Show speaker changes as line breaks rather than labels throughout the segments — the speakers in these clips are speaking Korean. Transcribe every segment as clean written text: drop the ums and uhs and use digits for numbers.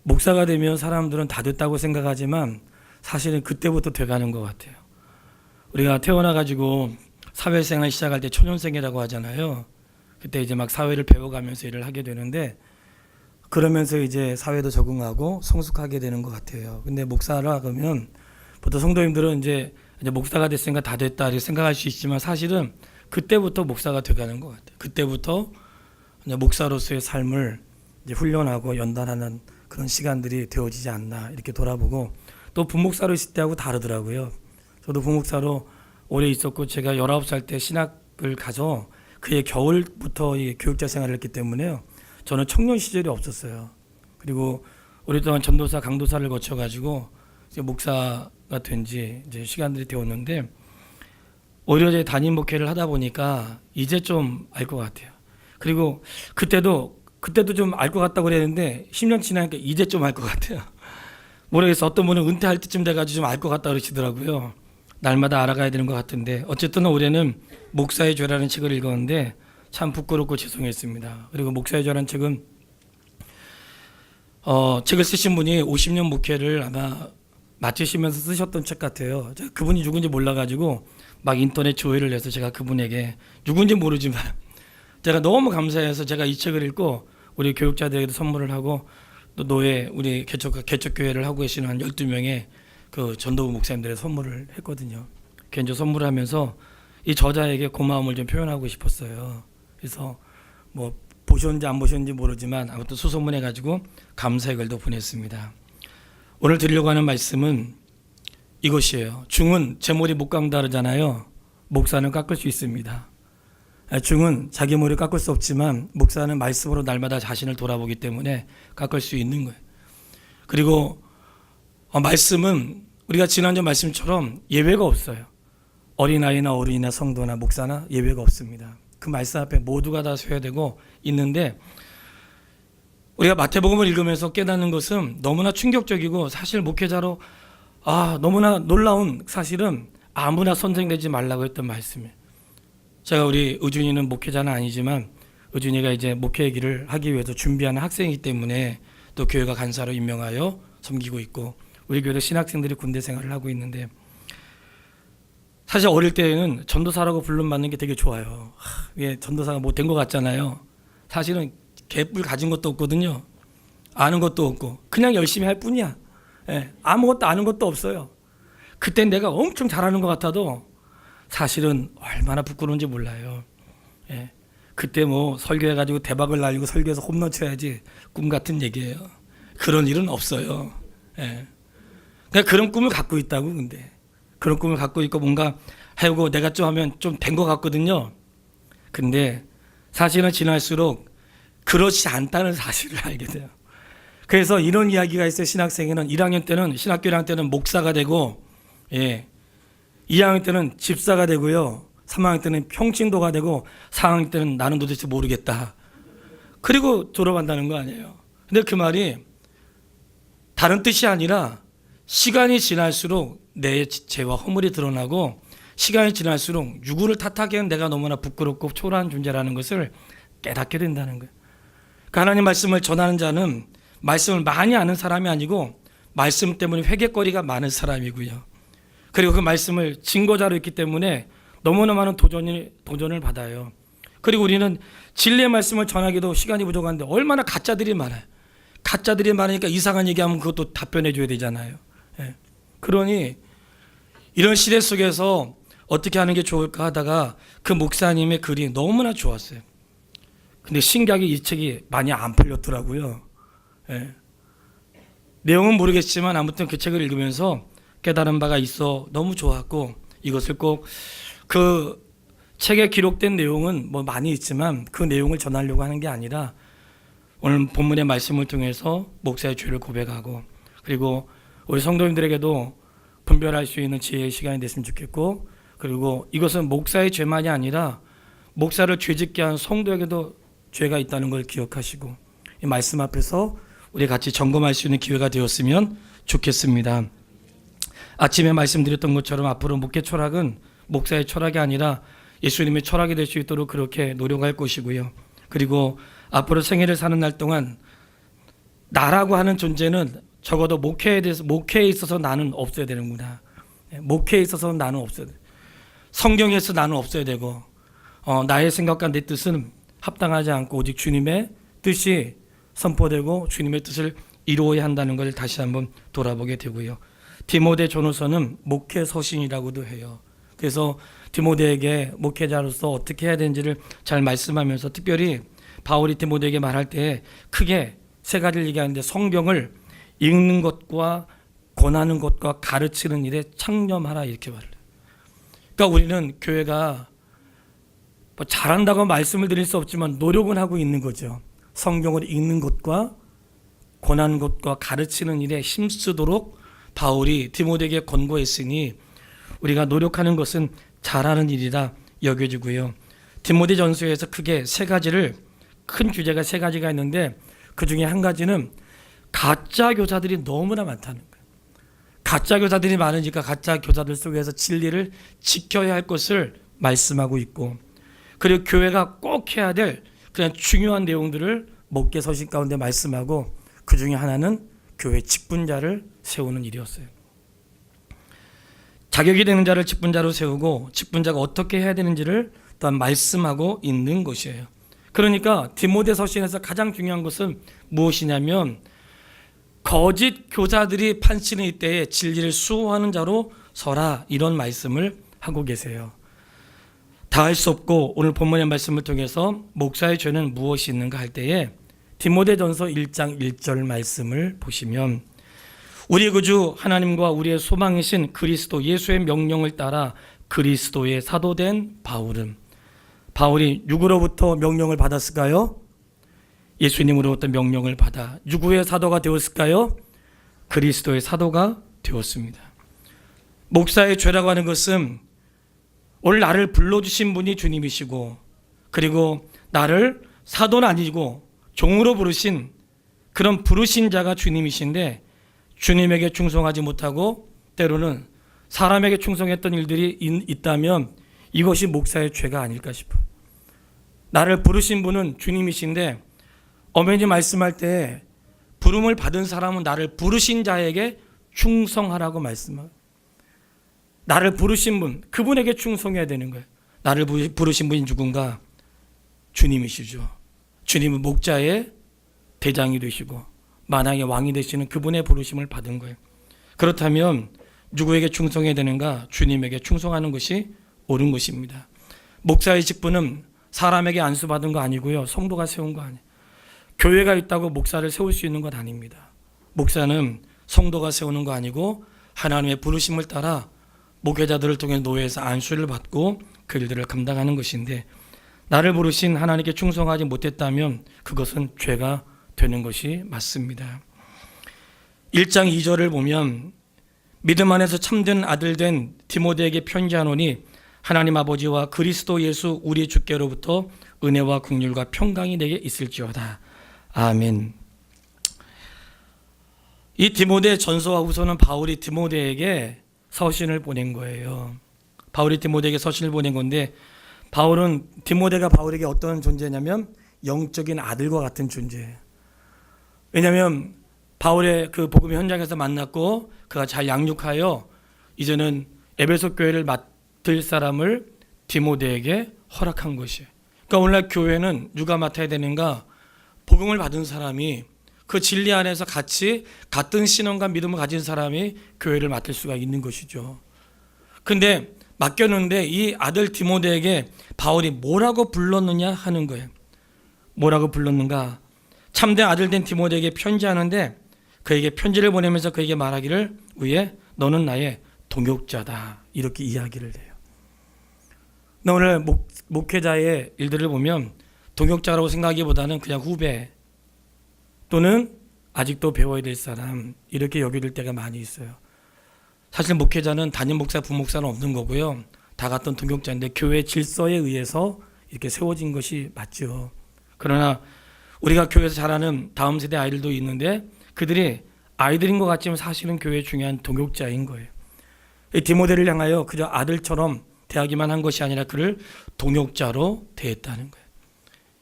목사가 되면 사람들은 다 됐다고 생각하지만 사실은 그때부터 돼가는 것 같아요. 우리가 태어나가지고 사회생활 시작할 때 초년생이라고 하잖아요. 그때 이제 막 사회를 배워가면서 일을 하게 되는데 그러면서 이제 사회도 적응하고 성숙하게 되는 것 같아요. 근데 목사라 그러면 보통 성도님들은 이제 목사가 됐으니까 다 됐다 이렇게 생각할 수 있지만 사실은 그때부터 목사가 돼가는 것 같아요. 그때부터 이제 목사로서의 삶을 이제 훈련하고 연단하는 그런 시간들이 되어지지 않나 이렇게 돌아보고 또 부목사로 있을 때하고 다르더라고요. 저도 부목사로 오래 있었고 제가 19살 때 신학을 가서 그해 겨울부터 이 교육자 생활을 했기 때문에요. 저는 청년 시절이 없었어요. 그리고 오랫동안 전도사, 강도사를 거쳐가지고 이제 목사가 된 지 이제 시간들이 되었는데 오히려 제 담임 목회를 하다 보니까 이제 좀 알 것 같아요. 그리고 그때도 좀 알 것 같다고 그랬는데 10년 지나니까 이제 좀 알 것 같아요. 모르겠어. 어떤 분은 은퇴할 때쯤 돼가지고 좀 알 것 같다 그러시더라고요. 날마다 알아가야 되는 것 같은데 어쨌든 올해는 목사의 죄라는 책을 읽었는데 참 부끄럽고 죄송했습니다. 그리고 목사의 죄라는 책은 책을 쓰신 분이 50년 목회를 아마 마치시면서 쓰셨던 책 같아요. 제가 그분이 누군지 몰라가지고 막 인터넷 조회를 해서 제가 그분에게 누군지 모르지만 제가 너무 감사해서 제가 이 책을 읽고 우리 교육자들에게도 선물을 하고 또 노예 우리 개척교회를 하고 계시는 한 12명의 그 전도부 목사님들의 선물을 했거든요. 개인적으로 선물을 하면서 이 저자에게 고마움을 좀 표현하고 싶었어요. 그래서 뭐 보셨는지 안 보셨는지 모르지만 아무튼 수소문해가지고 감사의 글도 보냈습니다. 오늘 드리려고 하는 말씀은 이것이에요. 중은 제 머리 못 감다 그러잖아요. 목사는 깎을 수 있습니다. 중은 자기 머리 깎을 수 없지만 목사는 말씀으로 날마다 자신을 돌아보기 때문에 깎을 수 있는 거예요. 그리고 말씀은 우리가 지난주 말씀처럼 예외가 없어요. 어린아이나 어른이나 성도나 목사나 예외가 없습니다. 그 말씀 앞에 모두가 다 서야 되고 있는데 우리가 마태복음을 읽으면서 깨닫는 것은 너무나 충격적이고 사실 목회자로 너무나 놀라운 사실은 아무나 선생되지 말라고 했던 말씀이에요. 제가 우리 의준이는 목회자는 아니지만 의준이가 이제 목회의 길을 하기 위해서 준비하는 학생이기 때문에 또 교회가 간사로 임명하여 섬기고 있고 우리 교회도 신학생들이 군대 생활을 하고 있는데 사실 어릴 때는 전도사라고 불름받는 게 되게 좋아요. 왜 전도사가 뭐 된 것 같잖아요. 사실은 개뿔 가진 것도 없거든요. 아는 것도 없고 그냥 열심히 할 뿐이야. 아무것도 아는 것도 없어요. 그땐 내가 엄청 잘하는 것 같아도 사실은 얼마나 부끄러운지 몰라요. 그때 뭐 설교해가지고 대박을 날리고 설교해서 홈런 쳐야지 꿈 같은 얘기예요. 그런 일은 없어요. 그냥 그런 꿈을 갖고 있다고. 근데 그런 꿈을 갖고 있고 뭔가 해오고 내가 좀 하면 좀 된 것 같거든요. 근데 사실은 지날수록 그렇지 않다는 사실을 알게 돼요. 그래서 이런 이야기가 있어요. 신학생에는 1학년 때는 신학교 1학년 때는 목사가 되고 2학년 때는 집사가 되고요. 3학년 때는 평신도가 되고 4학년 때는 나는 도대체 모르겠다. 그리고 졸업한다는 거 아니에요. 근데 그 말이 다른 뜻이 아니라 시간이 지날수록 내 죄와 허물이 드러나고 시간이 지날수록 누구를 탓하기에는 내가 너무나 부끄럽고 초라한 존재라는 것을 깨닫게 된다는 거예요. 그 하나님 말씀을 전하는 자는 말씀을 많이 아는 사람이 아니고 말씀 때문에 회개거리가 많은 사람이고요. 그리고 그 말씀을 증거자로 있기 때문에 너무나 많은 도전을 받아요. 그리고 우리는 진리의 말씀을 전하기도 시간이 부족한데 얼마나 가짜들이 많아요. 가짜들이 많으니까 이상한 얘기하면 그것도 답변해 줘야 되잖아요. 그러니 이런 시대 속에서 어떻게 하는 게 좋을까 하다가 그 목사님의 글이 너무나 좋았어요. 근데 신기하게 이 책이 많이 안 팔렸더라고요. 내용은 모르겠지만 아무튼 그 책을 읽으면서 깨달은 바가 있어 너무 좋았고 이것을 꼭 그 책에 기록된 내용은 뭐 많이 있지만 그 내용을 전하려고 하는 게 아니라 오늘 본문의 말씀을 통해서 목사의 죄를 고백하고 그리고 우리 성도님들에게도 분별할 수 있는 지혜의 시간이 됐으면 좋겠고 그리고 이것은 목사의 죄만이 아니라 목사를 죄짓게 한 성도에게도 죄가 있다는 걸 기억하시고 이 말씀 앞에서 우리 같이 점검할 수 있는 기회가 되었으면 좋겠습니다. 아침에 말씀드렸던 것처럼 앞으로 목회 철학은 목사의 철학이 아니라 예수님의 철학이 될 수 있도록 그렇게 노력할 것이고요. 그리고 앞으로 생애를 사는 날 동안 나라고 하는 존재는 적어도 목회에 있어서 나는 없어야 되는구나. 목회에 있어서 나는 없어야 돼. 성경에서 나는 없어야 되고, 나의 생각과 내 뜻은 합당하지 않고 오직 주님의 뜻이 선포되고 주님의 뜻을 이루어야 한다는 것을 다시 한번 돌아보게 되고요. 디모데 전후서는 목회 서신이라고도 해요. 그래서 디모데에게 목회자로서 어떻게 해야 되는지를 잘 말씀하면서, 특별히 바울이 디모데에게 말할 때 크게 세 가지를 얘기하는데, 성경을 읽는 것과 권하는 것과 가르치는 일에 창념하라, 이렇게 말해요. 그러니까 우리는 교회가 뭐 잘한다고 말씀을 드릴 수 없지만 노력은 하고 있는 거죠. 성경을 읽는 것과 권하는 것과 가르치는 일에 힘쓰도록 바울이 디모데에게 권고했으니 우리가 노력하는 것은 잘하는 일이라 여겨지고요. 디모데 전서에서 크게 세 가지를, 큰 주제가 세 가지가 있는데 그 중에 한 가지는 가짜 교사들이 너무나 많다는 거예요. 가짜 교사들이 많으니까 가짜 교사들 속에서 진리를 지켜야 할 것을 말씀하고 있고, 그리고 교회가 꼭 해야 될 그냥 중요한 내용들을 목회 서신 가운데 말씀하고, 그 중에 하나는 교회 직분자를 세우는 일이었어요. 자격이 되는 자를 직분자로 세우고 직분자가 어떻게 해야 되는지를 또한 말씀하고 있는 것이에요. 그러니까 디모데 서신에서 가장 중요한 것은 무엇이냐면, 거짓 교사들이 판치는 이때에 진리를 수호하는 자로 서라, 이런 말씀을 하고 계세요. 다 할 수 없고 오늘 본문의 말씀을 통해서 목사의 죄는 무엇이 있는가 할 때에 디모데전서 1장 1절 말씀을 보시면, 우리 구주 하나님과 우리의 소망이신 그리스도 예수의 명령을 따라 그리스도의 사도된 바울이 누구로부터 명령을 받았을까요? 예수님으로부터 명령을 받아 누구의 사도가 되었을까요? 그리스도의 사도가 되었습니다. 목사의 죄라고 하는 것은 오늘 나를 불러주신 분이 주님이시고, 그리고 나를 사도는 아니고 종으로 부르신 그런 부르신 자가 주님이신데, 주님에게 충성하지 못하고 때로는 사람에게 충성했던 일들이 있다면 이것이 목사의 죄가 아닐까 싶어요. 나를 부르신 분은 주님이신데 엄연히 말씀할 때 부름을 받은 사람은 나를 부르신 자에게 충성하라고 말씀해요. 나를 부르신 분, 그분에게 충성해야 되는 거예요. 나를 부르신 분이 누군가? 주님이시죠. 주님은 목자의 대장이 되시고 만왕의 왕이 되시는 그분의 부르심을 받은 거예요. 그렇다면 누구에게 충성해야 되는가? 주님에게 충성하는 것이 옳은 것입니다. 목사의 직분은 사람에게 안수받은 거 아니고요, 성도가 세운 거 아니에요. 교회가 있다고 목사를 세울 수 있는 것 아닙니다. 목사는 성도가 세우는 거 아니고 하나님의 부르심을 따라 목회자들을 통해 노예에서 안수를 받고 그 일들을 감당하는 것인데, 나를 부르신 하나님께 충성하지 못했다면 그것은 죄가 되는 것이 맞습니다. 1장 2절을 보면, 믿음 안에서 참된 아들 된 디모데에게 편지하노니 하나님 아버지와 그리스도 예수 우리 주께로부터 은혜와 긍휼과 평강이 내게 있을지어다. 아멘. 이 디모데 전서와 후서는 바울이 디모데에게 서신을 보낸 거예요. 바울이 디모데에게 서신을 보낸 건데, 디모데가 바울에게 어떤 존재냐면 영적인 아들과 같은 존재예요. 왜냐하면 바울의 그 복음의 현장에서 만났고 그가 잘 양육하여 이제는 에베소 교회를 맡을 사람을 디모데에게 허락한 것이에요. 그러니까 오늘날 교회는 누가 맡아야 되는가? 복음을 받은 사람이, 그 진리 안에서 같은 신앙과 믿음을 가진 사람이 교회를 맡을 수가 있는 것이죠. 근데 맡겼는데 이 아들 디모데에게 바울이 뭐라고 불렀느냐 하는 거예요. 뭐라고 불렀는가? 참된 아들 된 디모데에게 편지하는데 그에게 편지를 보내면서 그에게 말하기를 위해 너는 나의 동역자다, 이렇게 이야기를 해요. 오늘 목회자의 일들을 보면 동역자라고 생각하기보다는 그냥 후배 또는 아직도 배워야 될 사람, 이렇게 여겨질 때가 많이 있어요. 사실 목회자는 담임 목사, 부목사는 없는 거고요, 다 같은 동역자인데 교회 질서에 의해서 이렇게 세워진 것이 맞죠. 그러나 우리가 교회에서 자라는 다음 세대 아이들도 있는데 그들이 아이들인 것 같지만 사실은 교회의 중요한 동역자인 거예요. 디모데를 향하여 그저 아들처럼 대하기만 한 것이 아니라 그를 동역자로 대했다는 거예요.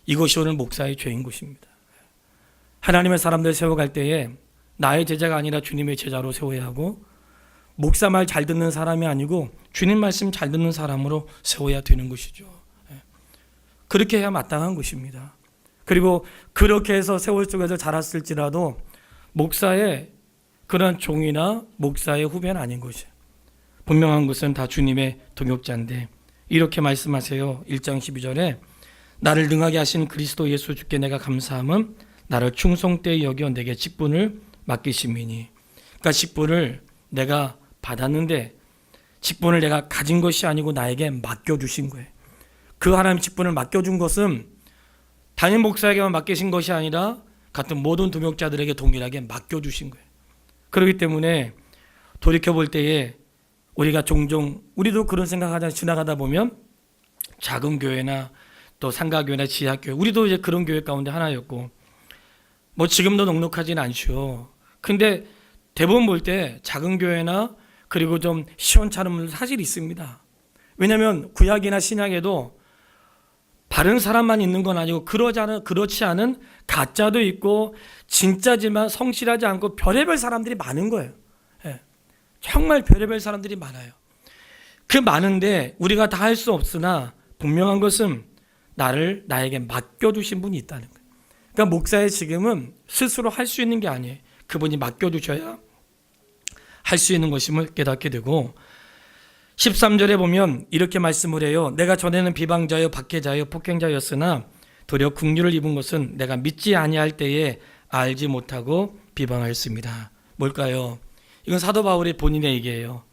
이것이 오늘 목사의 죄인 것입니다. 하나님의 사람들 세워갈 때에 나의 제자가 아니라 주님의 제자로 세워야 하고, 목사 말 잘 듣는 사람이 아니고 주님 말씀 잘 듣는 사람으로 세워야 되는 것이죠. 그렇게 해야 마땅한 것입니다. 그리고 그렇게 해서 세월 속에서 자랐을지라도 목사의 그런 종이나 목사의 후배는 아닌 것이에요. 분명한 것은 다 주님의 동역자인데, 이렇게 말씀하세요. 1장 12절에 나를 능하게 하신 그리스도 예수 주께 내가 감사함은 나를 충성되이 여겨 내게 직분을 맡기심이니. 그러니까 직분을 내가 받았는데 직분을 내가 가진 것이 아니고 나에게 맡겨주신 거예요. 그 하나님 직분을 맡겨준 것은 단임 목사에게만 맡기신 것이 아니라 같은 모든 동역자들에게 동일하게 맡겨주신 거예요. 그렇기 때문에 돌이켜볼 때에 우리가 종종 우리도 그런 생각하다 지나가다 보면 작은 교회나 또 상가교회나 지하교회, 우리도 이제 그런 교회 가운데 하나였고, 뭐 지금도 넉넉하진 않죠. 근데 대부분 볼 때 작은 교회나 그리고 좀 시원찮은 분들 사실 있습니다. 왜냐하면 구약이나 신약에도 바른 사람만 있는 건 아니고 그렇지 않은 가짜도 있고 진짜지만 성실하지 않고 별의별 사람들이 많은 거예요. 정말 별의별 사람들이 많아요. 그 많은데 우리가 다 할 수 없으나 분명한 것은 나에게 맡겨주신 분이 있다는 거예요. 그러니까 목사의 지금은 스스로 할 수 있는 게 아니에요. 그분이 맡겨주셔야 할 수 있는 것임을 깨닫게 되고, 13절에 보면 이렇게 말씀을 해요. 내가 전에는 비방자요 박해자요 폭행자였으나 도리어 긍휼을 입은 것은 내가 믿지 아니할 때에 알지 못하고 비방하였습니다. 뭘까요? 이건 사도 바울의 본인의 얘기예요.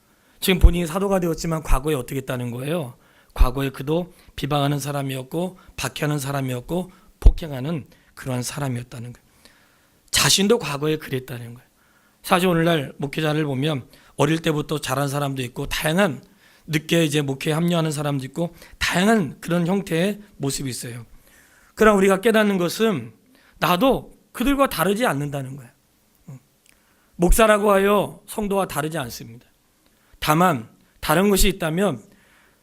지금 본인이 사도가 되었지만 과거에 어떻게 했다는 거예요? 과거에 그도 비방하는 사람이었고 박해하는 사람이었고 폭행하는 그러한 사람이었다는 거예요. 자신도 과거에 그랬다는 거예요. 사실 오늘날 목회자를 보면 어릴 때부터 잘한 사람도 있고 다양한 늦게 이제 목회에 합류하는 사람도 있고 다양한 그런 형태의 모습이 있어요. 그러나 우리가 깨닫는 것은 나도 그들과 다르지 않는다는 거예요. 목사라고 하여 성도와 다르지 않습니다. 다만 다른 것이 있다면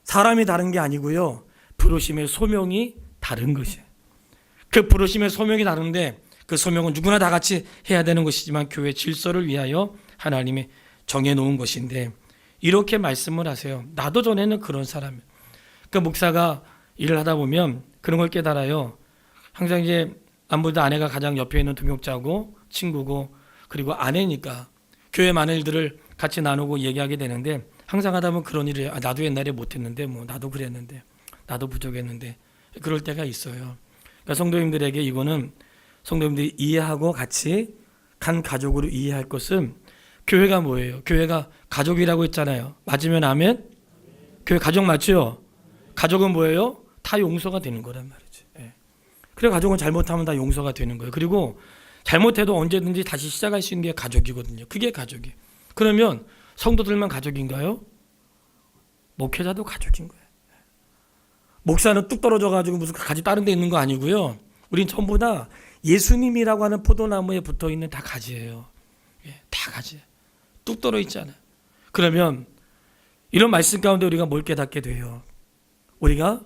사람이 다른 게 아니고요, 부르심의 소명이 다른 것이에요. 그 부르심의 소명이 다른데 그 소명은 누구나 다 같이 해야 되는 것이지만 교회 질서를 위하여 하나님이 정해놓은 것인데, 이렇게 말씀을 하세요. 나도 전에는 그런 사람이에요. 그 목사가 일을 하다 보면 그런 걸 깨달아요. 항상 이제 아무래도 아내가 가장 옆에 있는 동역자고 친구고 그리고 아내니까 교회 많은 일들을 같이 나누고 얘기하게 되는데, 항상 하다 보면 그런 일을 해요. 나도 옛날에 못했는데 뭐 나도 그랬는데 나도 부족했는데, 그럴 때가 있어요. 그러니까 성도님들에게 이거는 성도님들이 이해하고 같이 한 가족으로 이해할 것은, 교회가 뭐예요? 교회가 가족이라고 했잖아요. 맞으면 아멘? 교회 가족 맞죠? 가족은 뭐예요? 다 용서가 되는 거란 말이지. 그래, 가족은 잘못하면 다 용서가 되는 거예요. 그리고 잘못해도 언제든지 다시 시작할 수 있는 게 가족이거든요. 그게 가족이에요. 그러면 성도들만 가족인가요? 목회자도 가족인 거예요. 목사는 뚝 떨어져가지고 무슨 가지 다른 데 있는 거 아니고요. 우린 전부 다 예수님이라고 하는 포도나무에 붙어있는 다 가지예요. 다 가지. 뚝 떨어 있잖아요. 그러면 이런 말씀 가운데 우리가 뭘 깨닫게 돼요? 우리가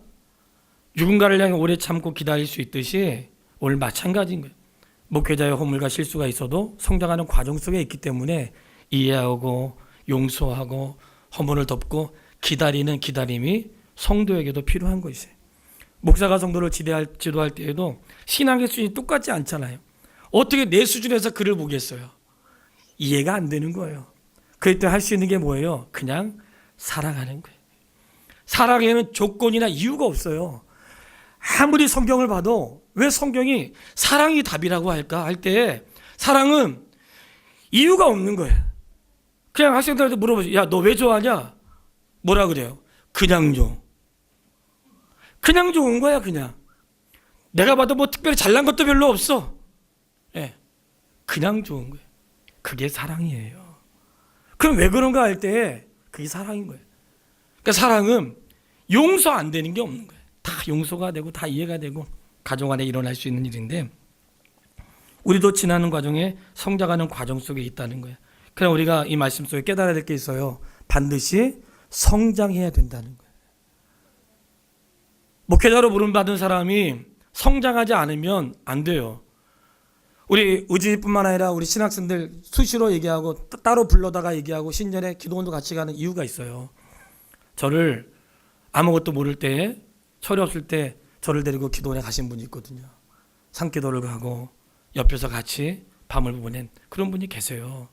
누군가를 향해 오래 참고 기다릴 수 있듯이 오늘 마찬가지인 거예요. 목회자의 허물과 실수가 있어도 성장하는 과정 속에 있기 때문에 이해하고 용서하고 허물을 덮고 기다리는 기다림이 성도에게도 필요한 것이에요. 목사가 성도를 지도할 때에도 신앙의 수준이 똑같지 않잖아요. 어떻게 내 수준에서 그를 보겠어요? 이해가 안 되는 거예요. 그럴 때 할 수 있는 게 뭐예요? 그냥 사랑하는 거예요. 사랑에는 조건이나 이유가 없어요. 아무리 성경을 봐도 왜 성경이 사랑이 답이라고 할까 할 때 사랑은 이유가 없는 거예요. 그냥 학생들한테 물어보세요. 야, 너 왜 좋아하냐? 뭐라 그래요? 그냥 좋아. 그냥 좋은 거야. 그냥 내가 봐도 뭐 특별히 잘난 것도 별로 없어. 그냥 좋은 거예요. 그게 사랑이에요. 그럼 왜 그런가 할 때 그게 사랑인 거예요. 그러니까 사랑은 용서 안 되는 게 없는 거예요. 다 용서가 되고 다 이해가 되고 가정 안에 일어날 수 있는 일인데, 우리도 지나는 과정에 성장하는 과정 속에 있다는 거예요. 그럼 우리가 이 말씀 속에 깨달아야 될 게 있어요. 반드시 성장해야 된다는 거예요. 목회자로 부름받은 사람이 성장하지 않으면 안 돼요. 우리 의진이뿐만 아니라 우리 신학생들 수시로 얘기하고 따로 불러다가 얘기하고 신년에 기도원도 같이 가는 이유가 있어요. 저를 아무것도 모를 때, 철이 없을 때 저를 데리고 기도원에 가신 분이 있거든요. 산기도를 가고 옆에서 같이 밤을 보낸 그런 분이 계세요.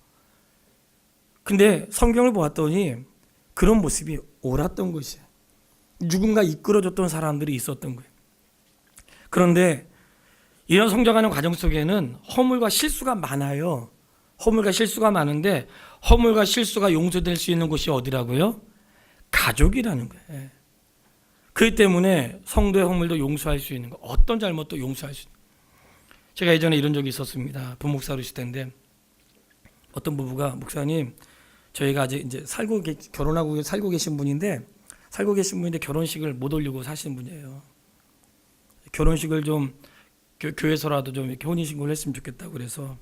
근데 성경을 보았더니 그런 모습이 옳았던 것이에요. 누군가 이끌어줬던 사람들이 있었던 거예요. 그런데 이런 성장하는 과정 속에는 허물과 실수가 많아요. 허물과 실수가 많은데 허물과 실수가 용서될 수 있는 곳이 어디라고요? 가족이라는 거예요. 그렇기 때문에 성도의 허물도 용서할 수 있는 거, 어떤 잘못도 용서할 수 있는 거. 제가 예전에 이런 적이 있었습니다. 부목사로 있을 때인데 어떤 부부가 목사님, 저희가 아직 이제 결혼하고 살고 계신 분인데 결혼식을 못 올리고 사시는 분이에요. 결혼식을 좀 교회에서라도 좀 이렇게 혼인신고를 했으면 좋겠다고 그래서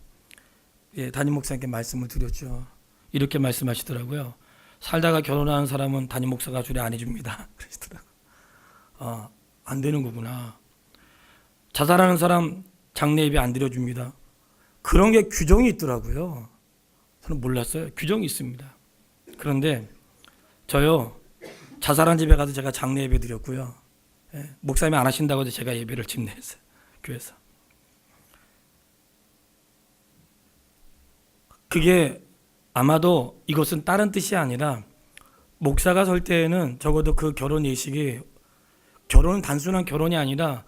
담임 목사님께 말씀을 드렸죠. 이렇게 말씀하시더라고요. 살다가 결혼하는 사람은 담임 목사가 주례 안 해줍니다. 그러시더라고요. 안 되는 거구나. 자살하는 사람 장례 예배 안 드려줍니다. 그런 게 규정이 있더라고요. 저는 몰랐어요. 규정이 있습니다. 그런데 저요, 자살한 집에 가서 제가 장례 예배 드렸고요. 목사님이 안 하신다고 해서 제가 예배를 집례했어요. 교회에서. 그게 아마도 이것은 다른 뜻이 아니라 목사가 설 때에는 적어도 그 결혼 예식이, 결혼은 단순한 결혼이 아니라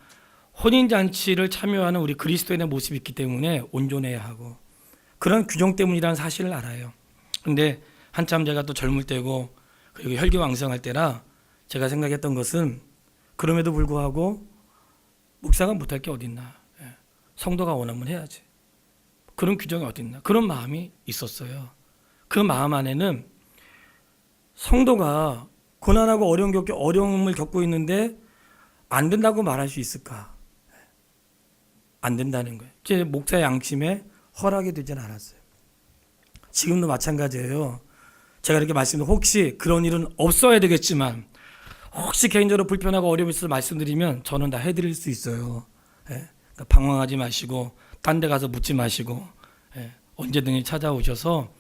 혼인잔치를 참여하는 우리 그리스도인의 모습이 있기 때문에 온전해야 하고 그런 규정 때문이라는 사실을 알아요. 그런데 한참 제가 또 젊을 때고 그리고 혈기왕성할 때라 제가 생각했던 것은 그럼에도 불구하고 목사가 못할 게 어딨나, 성도가 원하면 해야지, 그런 규정이 어딨나, 그런 마음이 있었어요. 그 마음 안에는 성도가 고난하고 어려움을 겪고 있는데 안 된다고 말할 수 있을까? 안 된다는 거예요. 제 목사 양심에 허락이 되진 않았어요. 지금도 마찬가지예요. 제가 이렇게 말씀드리면 혹시 그런 일은 없어야 되겠지만 혹시 개인적으로 불편하고 어려움이 있어서 말씀드리면 저는 다 해드릴 수 있어요. 그러니까 방황하지 마시고 딴 데 가서 묻지 마시고 언제든지 찾아오셔서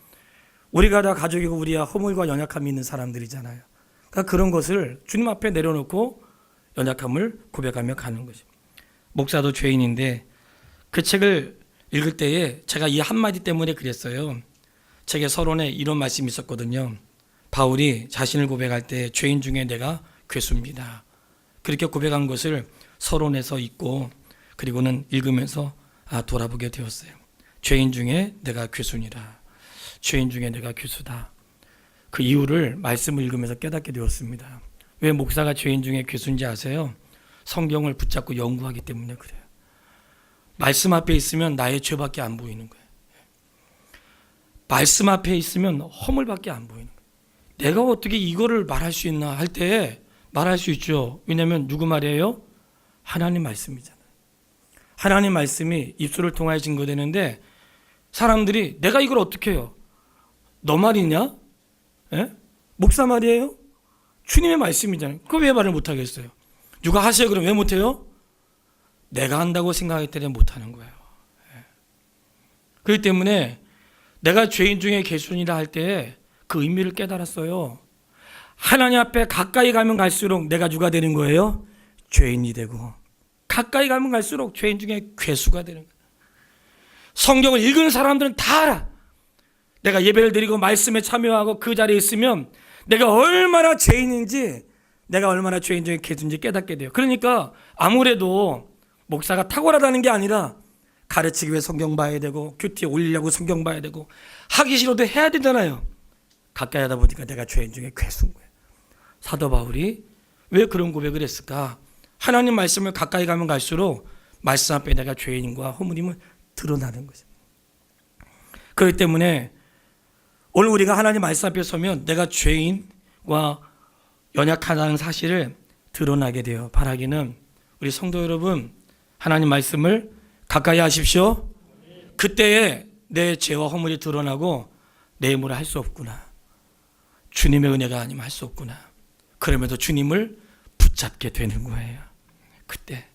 우리가 다 가족이고 우리야 허물과 연약함이 있는 사람들이잖아요. 그러니까 그런 것을 주님 앞에 내려놓고 연약함을 고백하며 가는 거죠. 목사도 죄인인데 그 책을 읽을 때에 제가 이 한마디 때문에 그랬어요. 책의 서론에 이런 말씀이 있었거든요. 바울이 자신을 고백할 때 죄인 중에 내가 괴수입니다. 그렇게 고백한 것을 서론에서 읽고 그리고는 읽으면서 돌아보게 되었어요. 죄인 중에 내가 괴수니라. 죄인 중에 내가 괴수다. 그 이유를 말씀을 읽으면서 깨닫게 되었습니다. 왜 목사가 죄인 중에 괴수인지 아세요? 성경을 붙잡고 연구하기 때문에 그래요. 말씀 앞에 있으면 나의 죄밖에 안 보이는 거예요. 말씀 앞에 있으면 허물밖에 안 보이는 거예요. 내가 어떻게 이거를 말할 수 있나 할 때 말할 수 있죠. 왜냐하면 누구 말이에요? 하나님 말씀이잖아요. 하나님 말씀이 입술을 통하여 증거되는데 사람들이 내가 이걸 어떻게 해요? 너 말이냐? 목사 말이에요? 주님의 말씀이잖아요. 그거 왜 말을 못하겠어요? 누가 하세요? 그럼 왜 못해요? 내가 한다고 생각할 때는 못하는 거예요. 그렇기 때문에 내가 죄인 중에 괴수니라 할 때 그 의미를 깨달았어요. 하나님 앞에 가까이 가면 갈수록 내가 누가 되는 거예요? 죄인이 되고 가까이 가면 갈수록 죄인 중에 괴수가 되는 거예요. 성경을 읽은 사람들은 다 알아. 내가 예배를 드리고 말씀에 참여하고 그 자리에 있으면 내가 얼마나 죄인인지, 내가 얼마나 죄인 중에 괴수인지 깨닫게 돼요. 그러니까 아무래도 목사가 탁월하다는 게 아니라 가르치기 위해 성경 봐야 되고 큐티에 올리려고 성경 봐야 되고 하기 싫어도 해야 되잖아요. 가까이 하다 보니까 내가 죄인 중에 괴수인 거예요. 사도 바울이 왜 그런 고백을 했을까? 하나님 말씀을 가까이 가면 갈수록 말씀 앞에 내가 죄인과 허물임을 드러나는 거죠. 그렇기 때문에 오늘 우리가 하나님 말씀 앞에 서면 내가 죄인과 연약하다는 사실을 드러나게 돼요. 바라기는 우리 성도 여러분, 하나님 말씀을 가까이 하십시오. 그때에 내 죄와 허물이 드러나고 내 힘으로 할 수 없구나. 주님의 은혜가 아니면 할 수 없구나. 그러면서 주님을 붙잡게 되는 거예요. 그때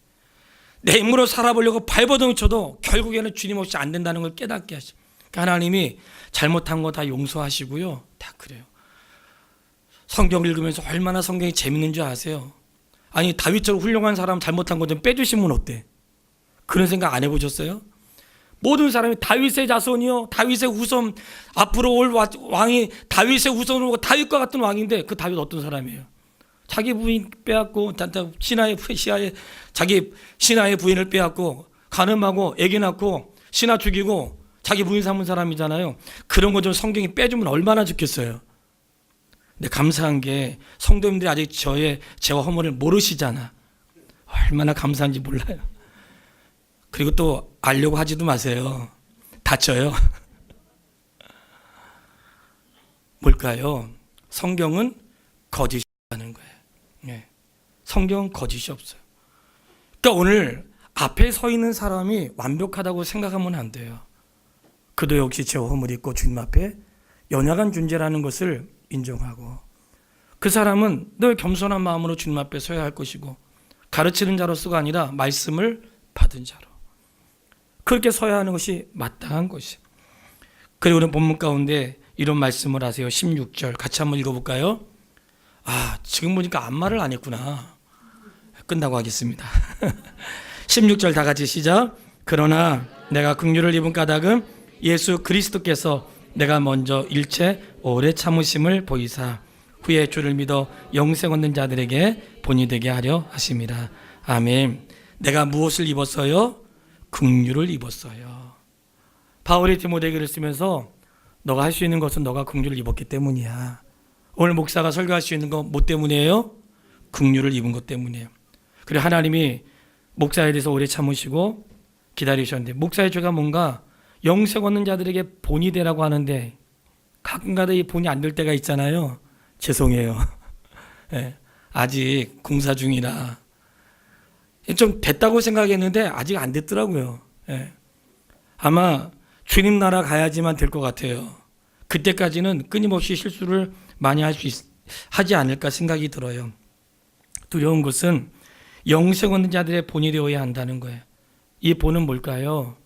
내 힘으로 살아보려고 발버둥 쳐도 결국에는 주님 없이 안 된다는 걸 깨닫게 하시고, 그러니까 하나님이 잘못한 거 다 용서하시고요. 다 그래요. 성경 읽으면서 얼마나 성경이 재밌는 줄 아세요? 아니, 다윗처럼 훌륭한 사람 잘못한 거 좀 빼주시면 어때? 그런 생각 안 해보셨어요? 모든 사람이 다윗의 자손이요, 다윗의 후손, 앞으로 올 왕이 다윗의 후손으로 다윗과 같은 왕인데, 그 다윗 어떤 사람이에요? 자기 부인 빼앗고, 자기 신하의 부인을 빼앗고, 간음하고 애기 낳고 신하 죽이고 자기 부인 삼은 사람이잖아요. 그런 거 좀 성경이 빼주면 얼마나 좋겠어요. 근데 감사한 게 성도님들이 아직 저의 죄와 허물을 모르시잖아. 얼마나 감사한지 몰라요. 그리고 또 알려고 하지도 마세요. 다쳐요. 뭘까요? 성경은 거짓이 없다는 거예요. 네. 성경은 거짓이 없어요. 그러니까 오늘 앞에 서 있는 사람이 완벽하다고 생각하면 안 돼요. 그도 역시 죄와 허물이 있고 주님 앞에 연약한 존재라는 것을 인정하고, 그 사람은 늘 겸손한 마음으로 주님 앞에 서야 할 것이고, 가르치는 자로서가 아니라 말씀을 받은 자로 그렇게 서야 하는 것이 마땅한 것이에요. 그리고 오늘 본문 가운데 이런 말씀을 하세요. 16절 같이 한번 읽어볼까요? 지금 보니까 아무 말을 안 했구나. 끝나고 하겠습니다. 16절 다 같이 시작. 그러나 내가 긍휼을 입은 까닭은 예수 그리스도께서 내가 먼저 일체 오래 참으심을 보이사 후에 주를 믿어 영생 얻는 자들에게 본이 되게 하려 하심이라. 아멘. 내가 무엇을 입었어요? 긍휼을 입었어요. 바울이 디모데에게 쓰면서 너가 할 수 있는 것은 너가 긍휼을 입었기 때문이야. 오늘 목사가 설교할 수 있는 거 뭐 때문이에요? 긍휼을 입은 것 때문이에요. 그리고 하나님이 목사에 대해서 오래 참으시고 기다리셨는데, 목사의 죄가 뭔가 영생 얻는 자들에게 본이 되라고 하는데 가끔가다 이 본이 안 될 때가 있잖아요. 죄송해요. 네, 아직 공사 중이라 좀 됐다고 생각했는데 아직 안 됐더라고요. 네. 아마 주님 나라 가야지만 될 것 같아요. 그때까지는 끊임없이 실수를 많이 하지 않을까 생각이 들어요. 두려운 것은 영생 얻는 자들의 본이 되어야 한다는 거예요. 이 본은 뭘까요?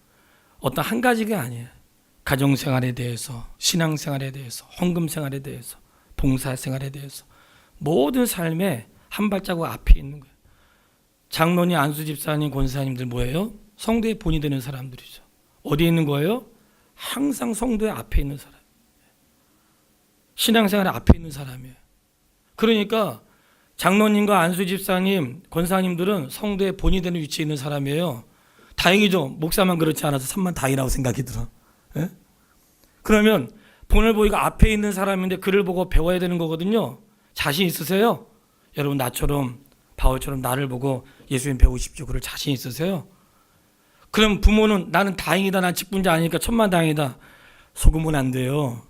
어떤 한 가지가 아니에요. 가정생활에 대해서, 신앙생활에 대해서, 헌금생활에 대해서, 봉사생활에 대해서 모든 삶에 한 발자국 앞에 있는 거예요. 장로님, 안수집사님, 권사님들 뭐예요? 성도의 본이 되는 사람들이죠. 어디에 있는 거예요? 항상 성도의 앞에 있는 사람. 신앙생활 앞에 있는 사람이에요. 그러니까 장로님과 안수집사님, 권사님들은 성도의 본이 되는 위치에 있는 사람이에요. 다행이죠. 목사만 그렇지 않아서 참만 다행이라고 생각이 들어. 예? 그러면 본을 보이가 앞에 있는 사람인데 그를 보고 배워야 되는 거거든요. 자신 있으세요? 여러분, 나처럼 바울처럼 나를 보고 예수님 배우십시오. 그럴 자신 있으세요? 그럼 부모는 나는 다행이다, 난 직분자 아니니까 천만다행이다, 속으면 안 돼요.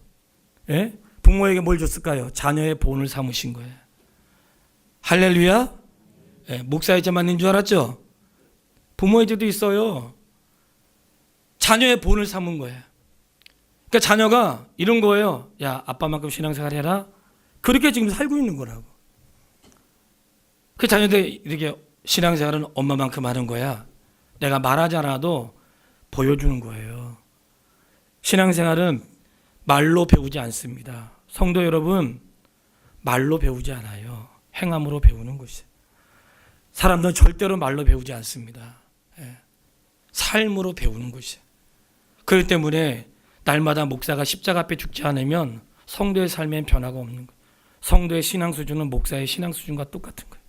예? 부모에게 뭘 줬을까요? 자녀의 본을 삼으신 거예요. 할렐루야. 예, 목사의 죄만 있는 줄 알았죠? 부모의 죄도 있어요. 자녀의 본을 삼은 거예요. 그러니까 자녀가 이런 거예요. 야, 아빠만큼 신앙생활 해라. 그렇게 지금 살고 있는 거라고. 그 자녀들 이렇게 신앙생활은 엄마만큼 하는 거야. 내가 말하지 않아도 보여주는 거예요. 신앙생활은 말로 배우지 않습니다. 성도 여러분, 말로 배우지 않아요. 행함으로 배우는 것이에요. 사람들은 절대로 말로 배우지 않습니다. 삶으로 배우는 것이에요. 그렇기 때문에 날마다 목사가 십자가 앞에 죽지 않으면 성도의 삶엔 변화가 없는 거예요. 성도의 신앙 수준은 목사의 신앙 수준과 똑같은 거예요.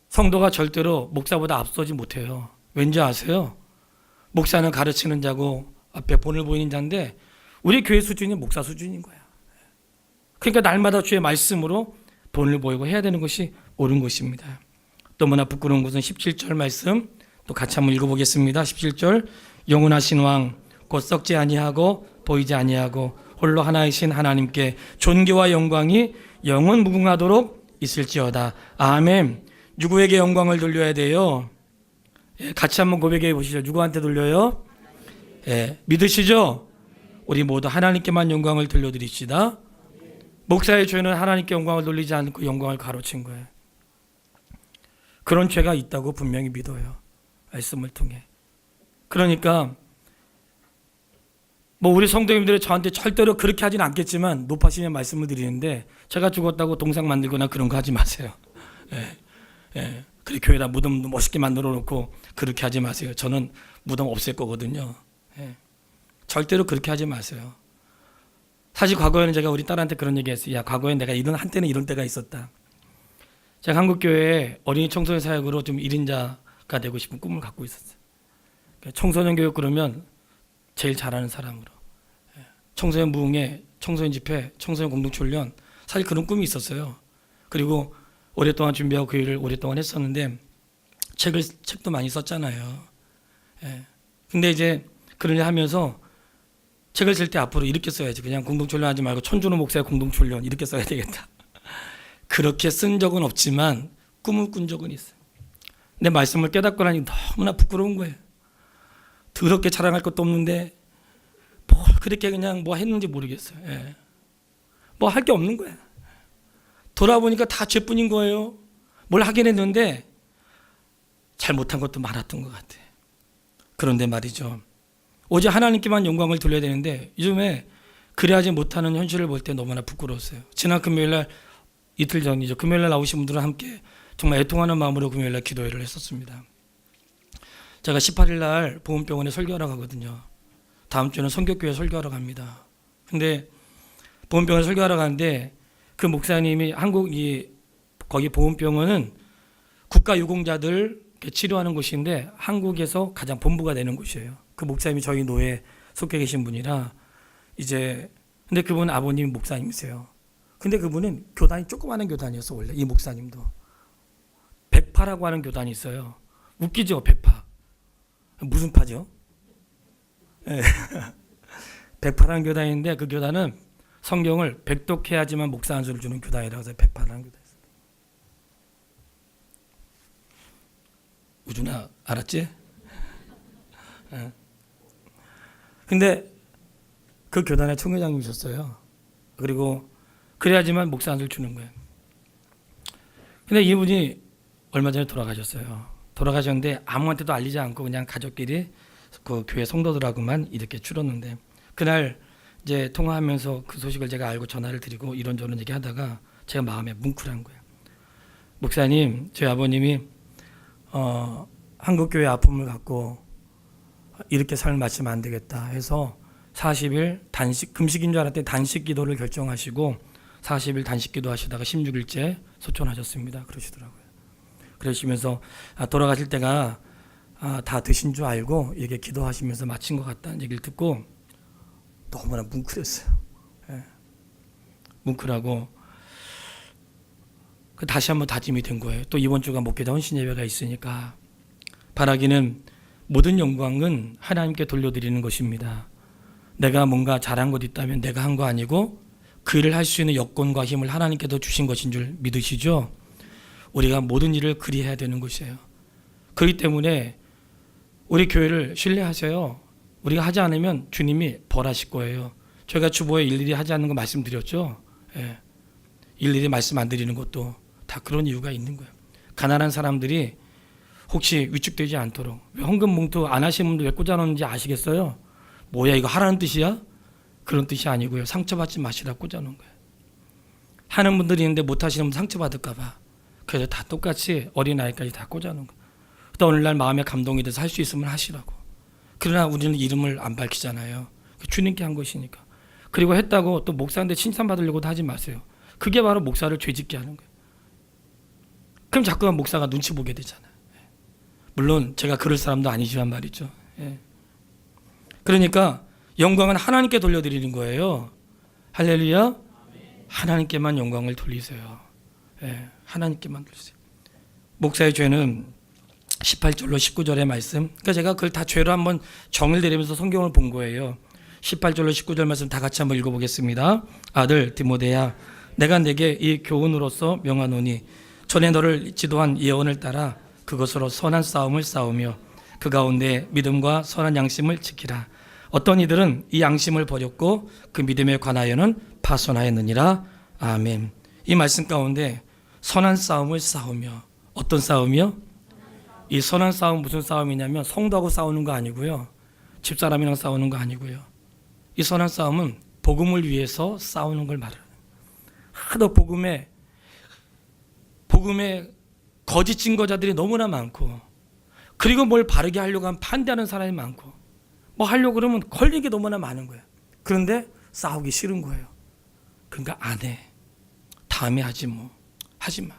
성도가 절대로 목사보다 앞서지 못해요. 왠지 아세요? 목사는 가르치는 자고 앞에 본을 보이는 자인데 우리 교회 수준이 목사 수준인 거야. 그러니까 날마다 주의 말씀으로 본을 보이고 해야 되는 것이 옳은 것입니다. 너무나 부끄러운 것은 17절 말씀 또 같이 한번 읽어보겠습니다. 17절 영원하신 왕 곧 썩지 아니하고 보이지 아니하고 홀로 하나이신 하나님께 존귀와 영광이 영원 무궁하도록 있을지어다. 아멘. 누구에게 영광을 돌려야 돼요? 같이 한번 고백해 보시죠. 누구한테 돌려요? 믿으시죠? 우리 모두 하나님께만 영광을 돌려드립시다. 목사의 죄는 하나님께 영광을 돌리지 않고 영광을 가로챈 거예요. 그런 죄가 있다고 분명히 믿어요. 말씀을 통해. 그러니까 뭐 우리 성도님들이 저한테 절대로 그렇게 하진 않겠지만 높아시면 말씀을 드리는데 제가 죽었다고 동상 만들거나 그런 거 하지 마세요. 예, 예. 그래 교회다 무덤 멋있게 만들어 놓고 그렇게 하지 마세요. 저는 무덤 없앨 거거든요. 예. 절대로 그렇게 하지 마세요. 사실 과거에는 제가 우리 딸한테 그런 얘기 했어요. 야, 과거에 내가 한때는 이런 때가 있었다. 제가 한국교회에 어린이 청소년 사역으로 좀 1인자가 되고 싶은 꿈을 갖고 있었어요. 청소년 교육 그러면 제일 잘하는 사람으로. 청소년 부흥회, 청소년 집회, 청소년 공동훈련 사실 그런 꿈이 있었어요. 그리고 오랫동안 준비하고 그 일을 오랫동안 했었는데 책도 많이 썼잖아요. 근데 이제 그런 일 하면서 책을 쓸 때 앞으로 이렇게 써야지. 그냥 공동훈련 하지 말고 천준호 목사의 공동훈련 이렇게 써야 되겠다. 그렇게 쓴 적은 없지만 꿈을 꾼 적은 있어요. 내 말씀을 깨닫고 나니 너무나 부끄러운 거예요. 더럽게 자랑할 것도 없는데 뭘 그렇게 그냥 뭐 했는지 모르겠어요. 뭐 할 게 없는 거야. 돌아보니까 다 죄뿐인 거예요. 뭘 하긴 했는데 잘못한 것도 많았던 것 같아. 그런데 말이죠. 오직 하나님께만 영광을 돌려야 되는데 요즘에 그래야지 못하는 현실을 볼 때 너무나 부끄러웠어요. 지난 금요일날 이틀 전이죠. 금요일날 나오신 분들은 함께 정말 애통하는 마음으로 금요일날 기도회를 했었습니다. 제가 18일날 보훈병원에 설교하러 가거든요. 다음 주는 선교교회 설교하러 갑니다. 근데 보훈병원에 설교하러 가는데 그 목사님이 거기 보훈병원은 국가유공자들 치료하는 곳인데 한국에서 가장 본부가 되는 곳이에요. 그 목사님이 저희 노회에 속해 계신 분이라 근데 그분 아버님이 목사님이세요. 근데 그분은 교단이 조그마한 교단이었어. 원래 이 목사님도 백파라고 하는 교단이 있어요. 웃기죠. 백파 무슨 파죠? 네. 백파라는 교단인데 그 교단은 성경을 백독해야지만 목사 안수를 주는 교단이라고 해서 백파라는 교단이 있어요. 우준아 알았지? 네. 근데 그 교단의 총회장님이셨어요. 그리고 그래야지만 목사 안수를 주는 거예요. 근데 이분이 얼마 전에 돌아가셨어요. 돌아가셨는데 아무한테도 알리지 않고 그냥 가족끼리 그 교회 성도들하고만 이렇게 추렸는데 그날 이제 통화하면서 그 소식을 제가 알고 전화를 드리고 이런저런 얘기하다가 제가 마음에 뭉클한 거예요. 목사님, 저희 아버님이 한국교회 아픔을 갖고 이렇게 삶을 마치면 안 되겠다 해서 40일 금식인 줄 알았더니 단식 기도를 결정하시고 40일 단식 기도하시다가 16일째 소천하셨습니다. 그러시더라고요. 그러시면서 돌아가실 때가 다 드신 줄 알고 이렇게 기도하시면서 마친 것 같다는 얘기를 듣고 너무나 뭉클했어요. 뭉클하고 다시 한번 다짐이 된 거예요. 또 이번 주가 목회자 헌신 예배가 있으니까 바라기는 모든 영광은 하나님께 돌려드리는 것입니다. 내가 뭔가 잘한 것 있다면 내가 한 거 아니고 그 일을 할 수 있는 여건과 힘을 하나님께서 주신 것인 줄 믿으시죠? 우리가 모든 일을 그리해야 되는 것이에요. 그렇기 때문에 우리 교회를 신뢰하세요. 우리가 하지 않으면 주님이 벌하실 거예요. 저희가 주보에 일일이 하지 않는 거 말씀드렸죠. 일일이 말씀 안 드리는 것도 다 그런 이유가 있는 거예요. 가난한 사람들이 혹시 위축되지 않도록 왜 헌금 봉투 안 하시는 분들 왜 꽂아놓는지 아시겠어요? 뭐야 이거 하라는 뜻이야? 그런 뜻이 아니고요. 상처받지 마시라 꽂아놓은 거예요. 하는 분들이 있는데 못 하시는 분 상처받을까 봐. 그래서 다 똑같이 어린아이까지 다 꽂아놓은 거예요. 또 오늘날 마음에 감동이 돼서 할 수 있으면 하시라고. 그러나 우리는 이름을 안 밝히잖아요. 주님께 한 것이니까. 그리고 했다고 또 목사한테 칭찬받으려고도 하지 마세요. 그게 바로 목사를 죄짓게 하는 거예요. 그럼 자꾸만 목사가 눈치 보게 되잖아요. 물론 제가 그럴 사람도 아니지만 말이죠. 그러니까 영광은 하나님께 돌려드리는 거예요. 할렐루야. 하나님께만 영광을 돌리세요. 하나님께만 돌리세요. 목사의 죄는 18절로 19절의 말씀. 그러니까 제가 그걸 다 죄로 한번 정을 내리면서 성경을 본 거예요. 18절로 19절 말씀 다 같이 한번 읽어보겠습니다. 아들 디모데야, 내가 내게 이 교훈으로서 명하노니 전에 너를 지도한 예언을 따라 그것으로 선한 싸움을 싸우며 그 가운데 믿음과 선한 양심을 지키라. 어떤 이들은 이 양심을 버렸고 그 믿음에 관하여는 파손하였느니라. 아멘. 이 말씀 가운데 선한 싸움을 싸우며 어떤 싸움이요? 이 선한 싸움 무슨 싸움이냐면 성도하고 싸우는 거 아니고요. 집사람이랑 싸우는 거 아니고요. 이 선한 싸움은 복음을 위해서 싸우는 걸 말해요. 하도 복음에 거짓 증거자들이 너무나 많고, 그리고 뭘 바르게 하려고 하면 반대하는 사람이 많고, 뭐 하려고 그러면 걸린 게 너무나 많은 거예요. 그런데 싸우기 싫은 거예요. 그러니까 안 해. 다음에 하지 뭐. 하지 마.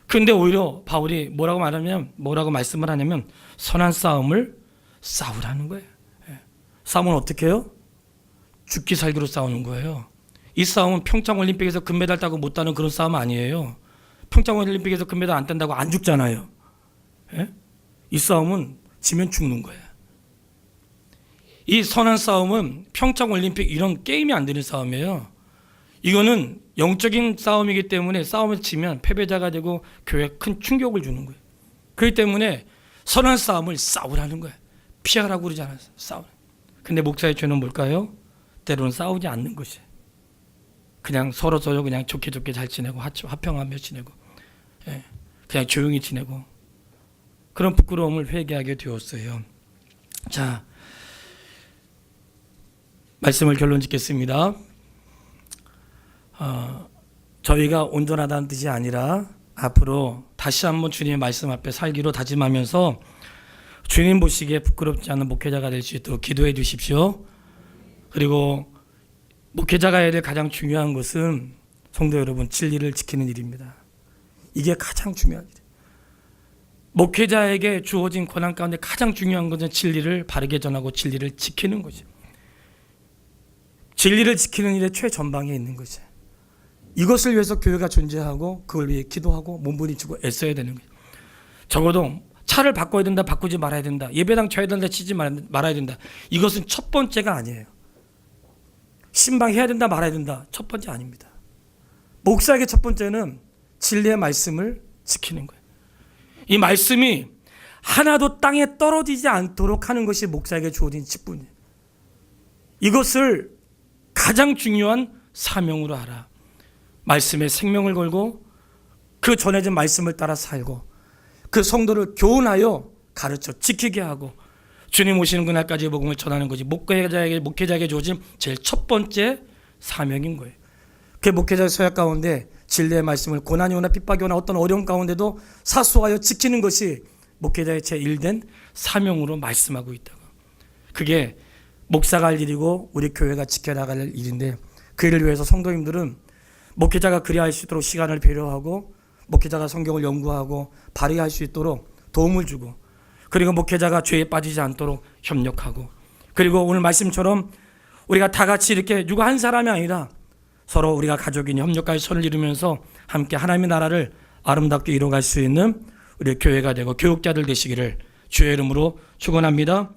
그런데 오히려 바울이 뭐라고 말씀을 하냐면 선한 싸움을 싸우라는 거예요. 싸움은 어떻게 해요? 죽기 살기로 싸우는 거예요. 이 싸움은 평창올림픽에서 금메달 따고 못 따는 그런 싸움 아니에요. 평창올림픽에서 금메달 안 딴다고 안 죽잖아요. 이 싸움은 지면 죽는 거예요. 이 선한 싸움은 평창올림픽 이런 게임이 안 되는 싸움이에요. 이거는 영적인 싸움이기 때문에 싸움을 치면 패배자가 되고 교회에 큰 충격을 주는 거예요. 그렇기 때문에 선한 싸움을 싸우라는 거예요. 피하라고 그러지 않았어요. 싸우라. 근데 목사의 죄는 뭘까요? 때로는 싸우지 않는 것이에요. 그냥 서로 그냥 좋게 잘 지내고 화평하며 지내고, 그냥 조용히 지내고, 그런 부끄러움을 회개하게 되었어요. 자, 말씀을 결론 짓겠습니다. 저희가 온전하다는 뜻이 아니라 앞으로 다시 한번 주님의 말씀 앞에 살기로 다짐하면서 주님 보시기에 부끄럽지 않은 목회자가 될 수 있도록 기도해 주십시오. 그리고 목회자가 해야 될 가장 중요한 것은 성도 여러분, 진리를 지키는 일입니다. 이게 가장 중요한 일이에요. 목회자에게 주어진 권한 가운데 가장 중요한 것은 진리를 바르게 전하고 진리를 지키는 거죠. 진리를 지키는 일의 최전방에 있는 거죠. 이것을 위해서 교회가 존재하고 그걸 위해 기도하고 몸부림치고 애써야 되는 거예요. 적어도 차를 바꿔야 된다, 바꾸지 말아야 된다, 예배당 쳐야 된다, 치지 말아야 된다, 이것은 첫 번째가 아니에요. 신방해야 된다, 말아야 된다, 첫 번째 아닙니다. 목사에게 첫 번째는 진리의 말씀을 지키는 거예요. 이 말씀이 하나도 땅에 떨어지지 않도록 하는 것이 목사에게 주어진 직분이에요. 이것을 가장 중요한 사명으로 알아. 말씀에 생명을 걸고 그 전해진 말씀을 따라 살고 그 성도를 교훈하여 가르쳐 지키게 하고 주님 오시는 그날까지 복음을 전하는 것이 목회자에게 주어진 제일 첫 번째 사명인 거예요. 그 목회자의 서약 가운데 진리의 말씀을 고난이 오나 핍박이 오나 어떤 어려움 가운데도 사수하여 지키는 것이 목회자의 제1된 사명으로 말씀하고 있다고. 그게 목사가 할 일이고 우리 교회가 지켜나갈 일인데, 그 일을 위해서 성도님들은 목회자가 그리할 수 있도록 시간을 배려하고 목회자가 성경을 연구하고 발휘할 수 있도록 도움을 주고, 그리고 목회자가 죄에 빠지지 않도록 협력하고, 그리고 오늘 말씀처럼 우리가 다 같이 이렇게 누구 한 사람이 아니라 서로 우리가 가족이니 협력할 손을 이루면서 함께 하나님의 나라를 아름답게 이루어갈 수 있는 우리 교회가 되고 교육자들 되시기를 주의 이름으로 축원합니다.